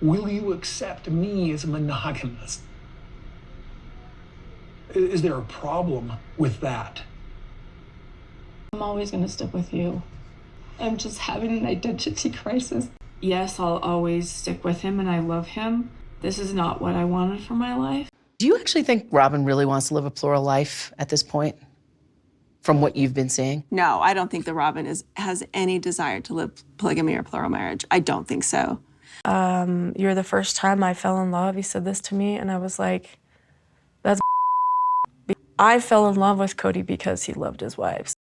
Will you accept me as a monogamist? Is there a problem with that? I'm always going to stick with you. I'm just having an identity crisis. Yes, I'll always stick with him and I love him. This is not what I wanted for my life. Do you actually think Robyn really wants to live a plural life at this point, from what you've been seeing? No, I don't think that Robyn has any desire to live polygamy or plural marriage. I don't think so. You're the first time I fell in love. He said this to me, and I was like, that's I fell in love with Kody because he loved his wives.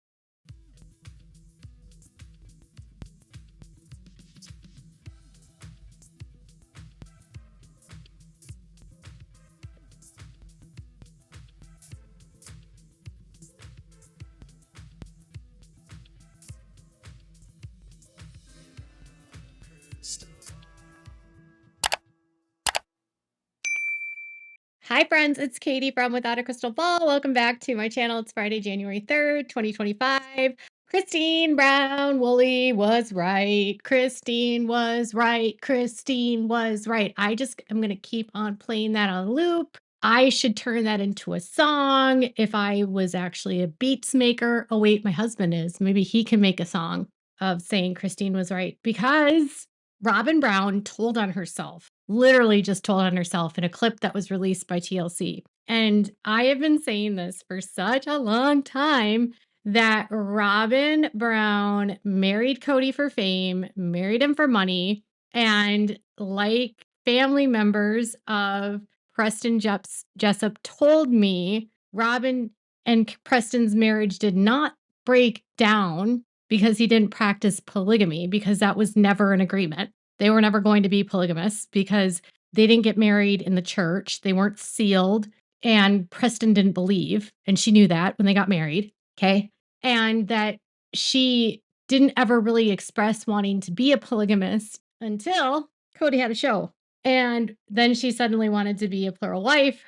Hi friends, it's Katie from Without a Crystal Ball. Welcome back to my channel. It's Friday, January 3rd, 2025. Christine Brown Woolley was right. Christine was right. Christine was right. I'm going to keep on playing that on loop. I should turn that into a song if I was actually a beats maker. Oh wait, my husband is. Maybe he can make a song of saying Christine was right, because Robyn Brown told on herself, literally just told on herself in a clip that was released by TLC. And I have been saying this for such a long time, that Robyn Brown married Kody for fame, married him for money, and like family members of Preston Jessup told me, Robyn and Preston's marriage did not break down because he didn't practice polygamy, because that was never an agreement. They were never going to be polygamous because they didn't get married in the church. They weren't sealed, and Preston didn't believe, and she knew that when they got married, okay? And that she didn't ever really express wanting to be a polygamist until Kody had a show. And then she suddenly wanted to be a plural wife.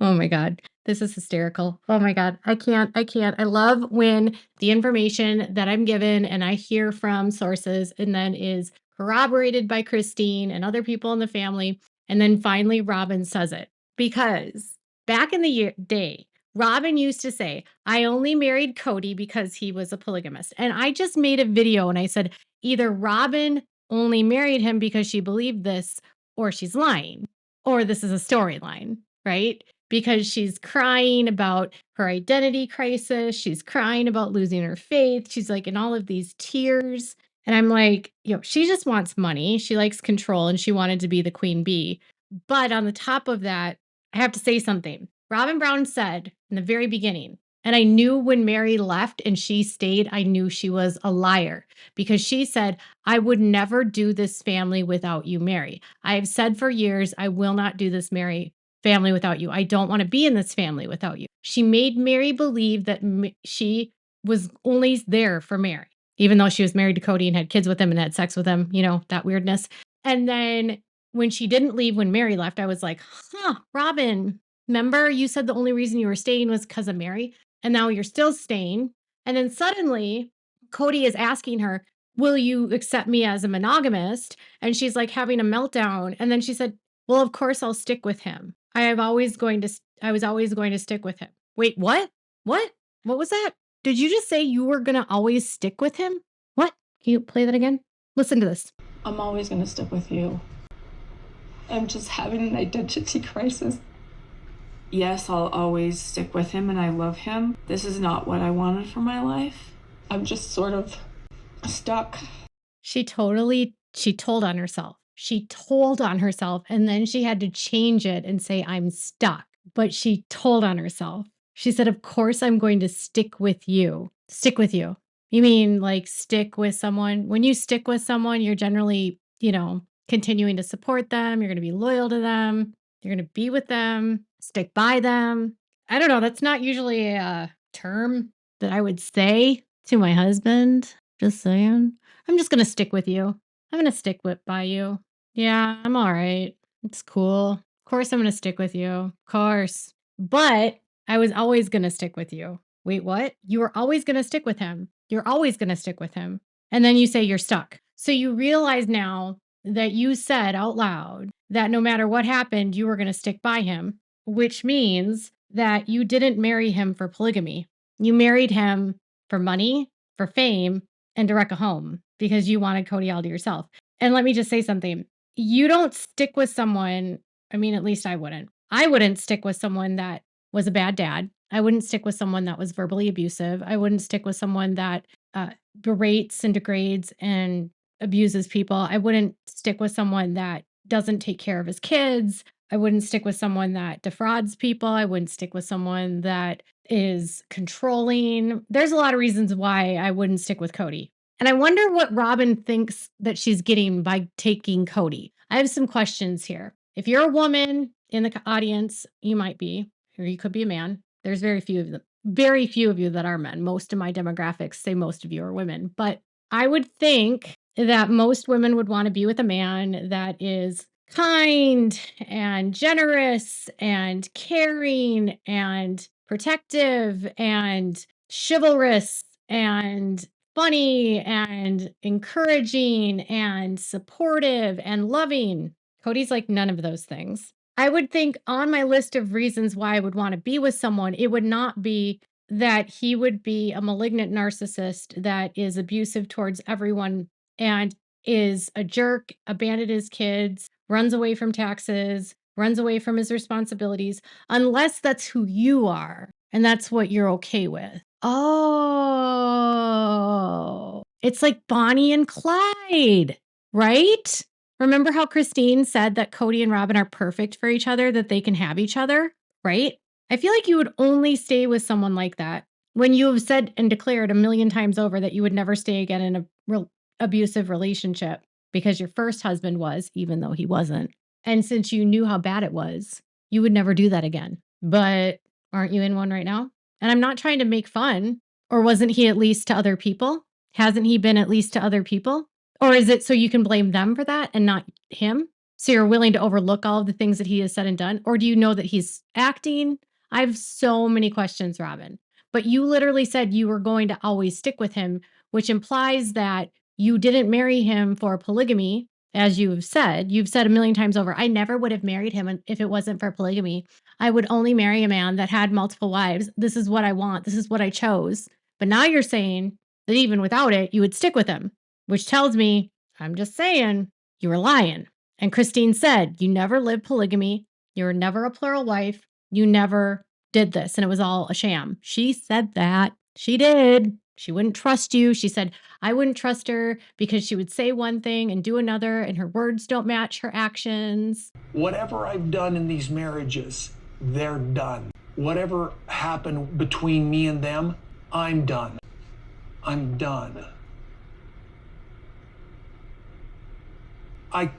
Oh my God, this is hysterical. Oh my God, I can't. I love when the information that I'm given and I hear from sources and then is corroborated by Christine and other people in the family. And then finally Robyn says it, because back in the day, Robyn used to say, I only married Kody because he was a polygamist. And I just made a video and I said, either Robyn only married him because she believed this, or she's lying, or this is a storyline, right? Because she's crying about her identity crisis. She's crying about losing her faith. She's like in all of these tears. And I'm like, she just wants money. She likes control and she wanted to be the queen bee. But on the top of that, I have to say something. Robyn Brown said in the very beginning, and I knew when Mary left and she stayed, I knew she was a liar, because she said, I would never do this family without you, Mary. I have said for years, I will not do this family without you. I don't want to be in this family without you. She made Mary believe that she was only there for Mary, even though she was married to Kody and had kids with him and had sex with him, that weirdness. And then when she didn't leave, when Mary left, I was like, Robyn, remember you said the only reason you were staying was because of Mary, and now you're still staying. And then suddenly Kody is asking her, will you accept me as a monogamist? And she's like having a meltdown. And then she said, well, of course I'll stick with him. I was always going to stick with him. Wait, what? What was that? Did you just say you were going to always stick with him? What? Can you play that again? Listen to this. I'm always going to stick with you. I'm just having an identity crisis. Yes, I'll always stick with him and I love him. This is not what I wanted for my life. I'm just sort of stuck. She told on herself. She told on herself, and then she had to change it and say, I'm stuck. But she told on herself. She said, of course I'm going to stick with you. Stick with you. You mean like stick with someone? When you stick with someone, you're generally, continuing to support them. You're going to be loyal to them. You're going to be with them, stick by them. I don't know. That's not usually a term that I would say to my husband. Just saying. I'm just going to stick with you. I'm going to stick by you. Yeah, I'm all right. It's cool. Of course I'm going to stick with you. Of course. But I was always going to stick with you. Wait, what? You were always going to stick with him. You're always going to stick with him. And then you say you're stuck. So you realize now that you said out loud that no matter what happened, you were going to stick by him, which means that you didn't marry him for polygamy. You married him for money, for fame, and to wreck a home because you wanted Kody all to yourself. And let me just say something. You don't stick with someone, I mean, at least I wouldn't. I wouldn't stick with someone that was a bad dad. I wouldn't stick with someone that was verbally abusive. I wouldn't stick with someone that berates and degrades and abuses people. I wouldn't stick with someone that doesn't take care of his kids. I wouldn't stick with someone that defrauds people. I wouldn't stick with someone that is controlling. There's a lot of reasons why I wouldn't stick with Kody. And I wonder what Robyn thinks that she's getting by taking Kody. I have some questions here. If you're a woman in the audience, you might be, or you could be a man. There's very few of them. Very few of you that are men. Most of my demographics say most of you are women. But I would think that most women would want to be with a man that is kind and generous and caring and protective and chivalrous and funny and encouraging and supportive and loving. Kody's like none of those things. I would think on my list of reasons why I would want to be with someone, it would not be that he would be a malignant narcissist that is abusive towards everyone and is a jerk, abandoned his kids, runs away from taxes, runs away from his responsibilities, unless that's who you are and that's what you're okay with. Oh, it's like Bonnie and Clyde, right? Remember how Christine said that Kody and Robyn are perfect for each other, that they can have each other, right? I feel like you would only stay with someone like that when you have said and declared a million times over that you would never stay again in a abusive relationship because your first husband was, even though he wasn't. And since you knew how bad it was, you would never do that again. But aren't you in one right now? And I'm not trying to make fun. Or wasn't he at least to other people? Hasn't he been at least to other people? Or is it so you can blame them for that and not him? So you're willing to overlook all of the things that he has said and done? Or do you know that he's acting? I have so many questions, Robyn. But you literally said you were going to always stick with him, which implies that you didn't marry him for polygamy, as you've said. You've said a million times over, I never would have married him if it wasn't for polygamy. I would only marry a man that had multiple wives. This is what I want. This is what I chose. But now you're saying that even without it, you would stick with him, which tells me, I'm just saying, you were lying. And Christine said, you never lived polygamy. You were never a plural wife. You never did this. And it was all a sham. She said that. She did. She wouldn't trust you. She said, I wouldn't trust her because she would say one thing and do another, and her words don't match her actions. Whatever I've done in these marriages, they're done. Whatever happened between me and them, I'm done. I'm done. I'm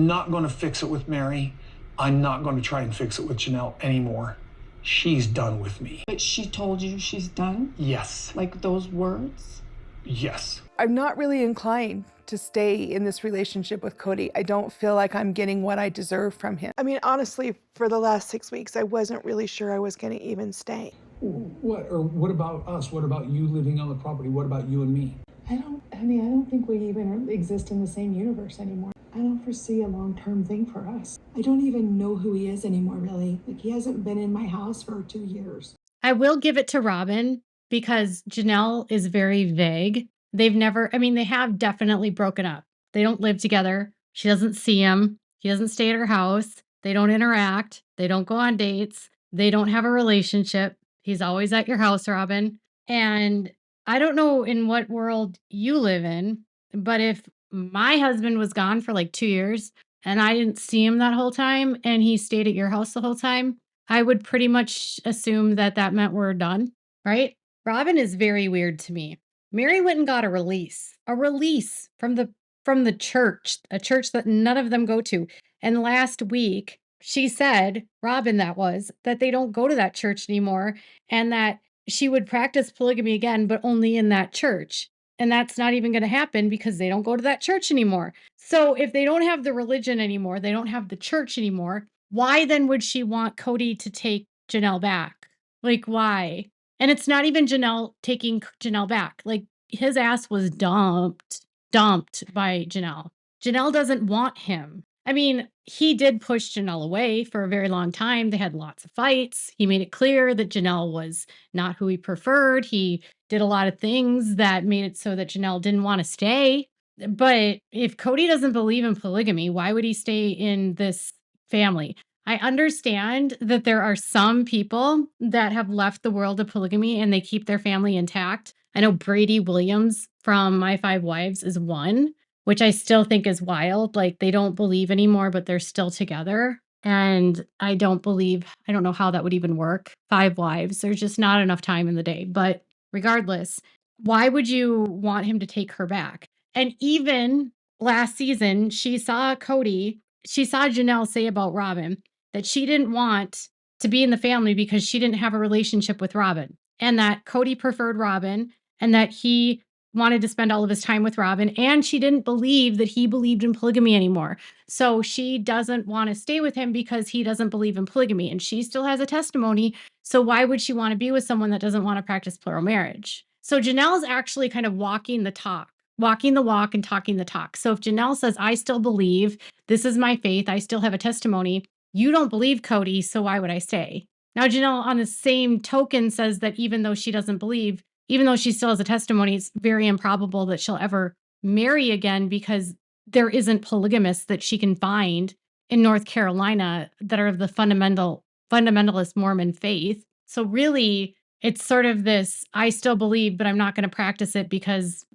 not going to fix it with Mary. I'm not going to try and fix it with Janelle anymore. She's done with me. But she told you she's done? Yes. Like those words? Yes. I'm not really inclined to stay in this relationship with Kody. I don't feel like I'm getting what I deserve from him. I mean, honestly, for the last 6 weeks, I wasn't really sure I was going to even stay. What about us? What about you living on the property? What about you and me? I don't think we even exist in the same universe anymore. I don't foresee a long-term thing for us. I don't even know who he is anymore, really. Like, he hasn't been in my house for 2 years. I will give it to Robyn because Janelle is very vague. They have definitely broken up. They don't live together. She doesn't see him. He doesn't stay at her house. They don't interact. They don't go on dates. They don't have a relationship. He's always at your house, Robyn. And I don't know in what world you live in, but if my husband was gone for like 2 years and I didn't see him that whole time and he stayed at your house the whole time, I would pretty much assume that that meant we're done, right? Robyn is very weird to me. Mary went and got a release from the church, a church that none of them go to. And last week, she said, Robyn that they don't go to that church anymore and that she would practice polygamy again, but only in that church. And that's not even going to happen because they don't go to that church anymore. So if they don't have the religion anymore, they don't have the church anymore, why then would she want Kody to take Janelle back? Like, why? And it's not even Janelle taking Janelle back. Like, his ass was dumped by Janelle. Janelle doesn't want him. I mean, he did push Janelle away for a very long time. They had lots of fights. He made it clear that Janelle was not who he preferred. He did a lot of things that made it so that Janelle didn't want to stay. But if Kody doesn't believe in polygamy, why would he stay in this family? I understand that there are some people that have left the world of polygamy and they keep their family intact. I know Brady Williams from My Five Wives is one, which I still think is wild. Like, they don't believe anymore, but they're still together. And I don't know how that would even work. 5 wives, there's just not enough time in the day. But regardless, why would you want him to take her back? And even last season, she saw Janelle say about Robyn that she didn't want to be in the family because she didn't have a relationship with Robyn, and that Kody preferred Robyn, and that he wanted to spend all of his time with Robyn, and she didn't believe that he believed in polygamy anymore. So she doesn't want to stay with him because he doesn't believe in polygamy, and she still has a testimony. So why would she want to be with someone that doesn't want to practice plural marriage? So Janelle's actually kind of walking the walk and talking the talk. So if Janelle says, I still believe, this is my faith, I still have a testimony, you don't believe Kody, so why would I stay? Now, Janelle, on the same token, says that even though she doesn't believe, even though she still has a testimony, it's very improbable that she'll ever marry again because there isn't polygamists that she can find in North Carolina that are of the fundamentalist Mormon faith. So really, it's sort of this, I still believe, but I'm not going to practice it because,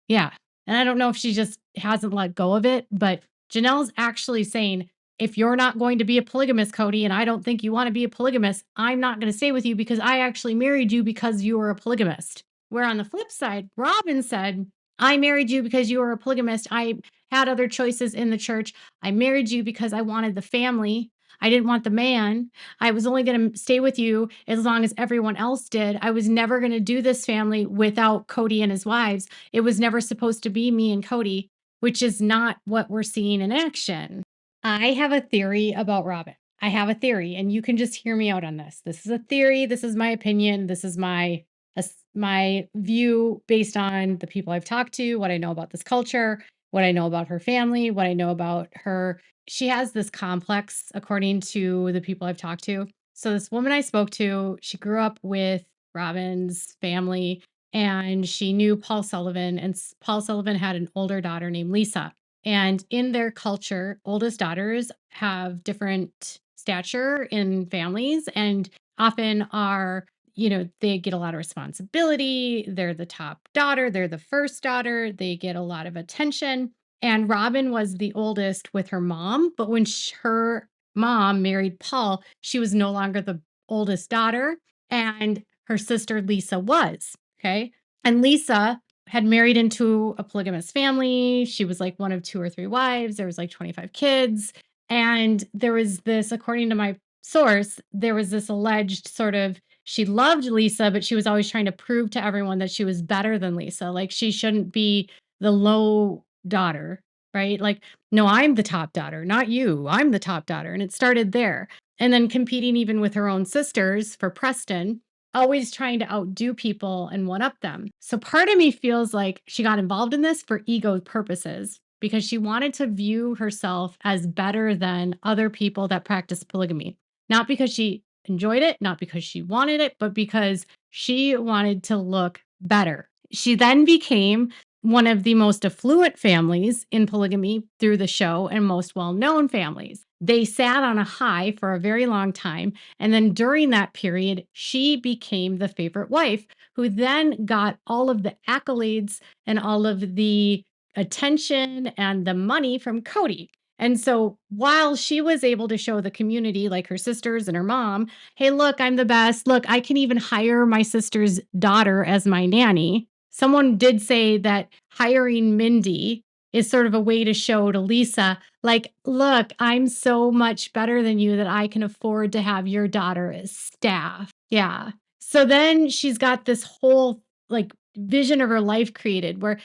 yeah. And I don't know if she just hasn't let go of it, but Janelle's actually saying, if you're not going to be a polygamist, Kody, and I don't think you want to be a polygamist, I'm not going to stay with you because I actually married you because you were a polygamist. Where on the flip side, Robyn said, I married you because you were a polygamist. I had other choices in the church. I married you because I wanted the family. I didn't want the man. I was only going to stay with you as long as everyone else did. I was never going to do this family without Kody and his wives. It was never supposed to be me and Kody, which is not what we're seeing in action. I have a theory about Robyn. I have a theory, and you can just hear me out on this. This is a theory. This is my opinion. This is my view based on the people I've talked to, what I know about this culture, what I know about her family, what I know about her. She has this complex, according to the people I've talked to. So this woman I spoke to, she grew up with Robyn's family, and she knew Paul Sullivan, and Paul Sullivan had an older daughter named Lisa. And in their culture, oldest daughters have different stature in families and often are, they get a lot of responsibility. They're the top daughter, they're the first daughter, they get a lot of attention. And Robyn was the oldest with her mom, but when her mom married Paul, she was no longer the oldest daughter, and her sister Lisa was. Okay. And Lisa had married into a polygamous family. She was like one of 2 or 3 wives. There was like 25 kids. And there was this, according to my source, there was this alleged sort of, she loved Lisa, but she was always trying to prove to everyone that she was better than Lisa. Like, she shouldn't be the low daughter, right? Like, no, I'm the top daughter, not you. I'm the top daughter. And it started there. And then competing even with her own sisters for Preston, always trying to outdo people and one up them. So part of me feels like she got involved in this for ego purposes because she wanted to view herself as better than other people that practice polygamy. Not because she enjoyed it, not because she wanted it, but because she wanted to look better. She then became one of the most affluent families in polygamy through the show and most well-known families. They sat on a high for a very long time. And then during that period, she became the favorite wife, who then got all of the accolades and all of the attention and the money from Kody. And so while she was able to show the community, like her sisters and her mom, hey, look, I'm the best. Look, I can even hire my sister's daughter as my nanny. Someone did say that hiring Mindy is sort of a way to show to Lisa, like, look, I'm so much better than you that I can afford to have your daughter as staff. Yeah. So then she's got this whole like vision of her life created where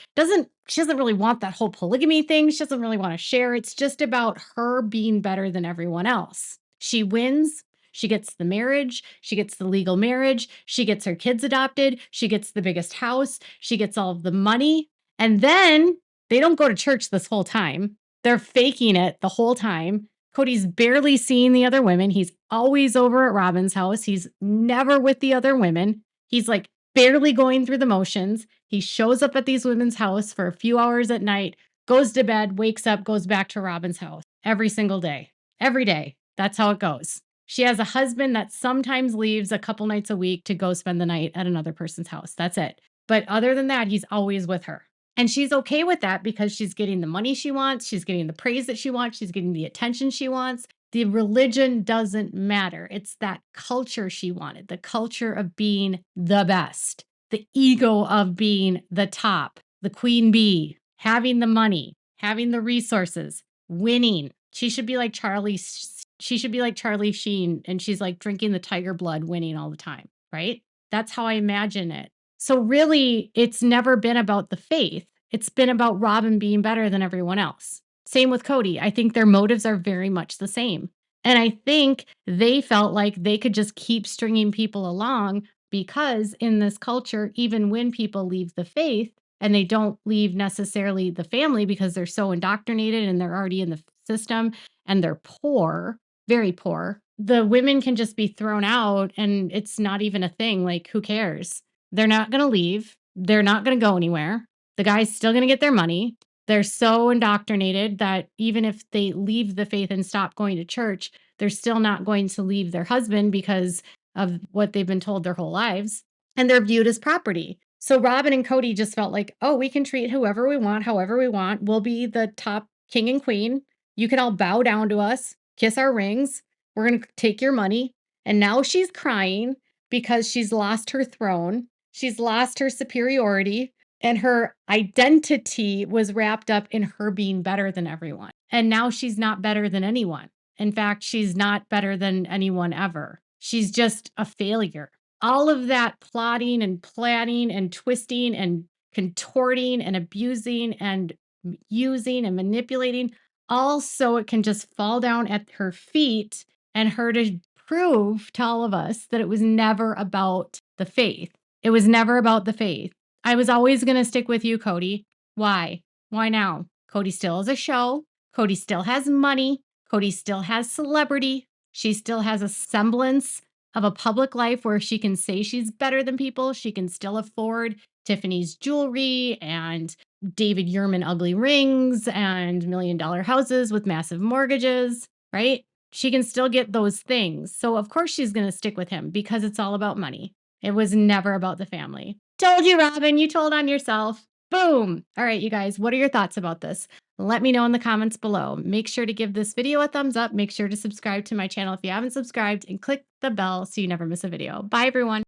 she doesn't really want that whole polygamy thing. She doesn't really want to share. It's just about her being better than everyone else. She wins. She gets the marriage. She gets the legal marriage. She gets her kids adopted. She gets the biggest house. She gets all of the money. And then They don't go to church this whole time. They're faking it the whole time. Kody's barely seeing the other women. He's always over at Robyn's house. He's never with the other women. He's like barely going through the motions. He shows up at these women's house for a few hours at night, goes to bed, wakes up, goes back to Robyn's house every single day. Every day. That's how it goes. She has a husband that sometimes leaves a couple nights a week to go spend the night at another person's house. That's it. But other than that, he's always with her. And she's okay with that because she's getting the money she wants. She's getting the praise that she wants. She's getting the attention she wants. The religion doesn't matter. It's that culture she wanted, the culture of being the best, the ego of being the top, the queen bee, having the money, having the resources, winning. She should be like Charlie Sheen, and she's like drinking the tiger blood, winning all the time, right? That's how I imagine it. So really, it's never been about the faith. It's been about Robyn being better than everyone else. Same with Kody. I think their motives are very much the same. And I think they felt like they could just keep stringing people along because in this culture, even when people leave the faith and they don't leave necessarily the family because they're so indoctrinated and they're already in the system and they're poor, very poor, the women can just be thrown out and it's not even a thing. Like, who cares? They're not going to leave. They're not going to go anywhere. The guy's still going to get their money. They're so indoctrinated that even if they leave the faith and stop going to church, they're still not going to leave their husband because of what they've been told their whole lives. And they're viewed as property. So Robyn and Kody just felt like, oh, we can treat whoever we want, however we want. We'll be the top king and queen. You can all bow down to us, kiss our rings. We're going to take your money. And now she's crying because she's lost her throne. She's lost her superiority, and her identity was wrapped up in her being better than everyone. And now she's not better than anyone. In fact, she's not better than anyone ever. She's just a failure. All of that plotting and planning and twisting and contorting and abusing and using and manipulating, all so it can just fall down at her feet and her to prove to all of us that it was never about the faith. It was never about the faith. I was always going to stick with you, Kody. Why? Why now? Kody still has a show. Kody still has money. Kody still has celebrity. She still has a semblance of a public life where she can say she's better than people. She can still afford Tiffany's jewelry and David Yurman ugly rings and $1 million houses with massive mortgages, right? She can still get those things. So of course she's going to stick with him because it's all about money. It was never about the family. Told you, Robyn. You told on yourself. Boom. All right, you guys, what are your thoughts about this? Let me know in the comments below. Make sure to give this video a thumbs up. Make sure to subscribe to my channel if you haven't subscribed and click the bell so you never miss a video. Bye, everyone.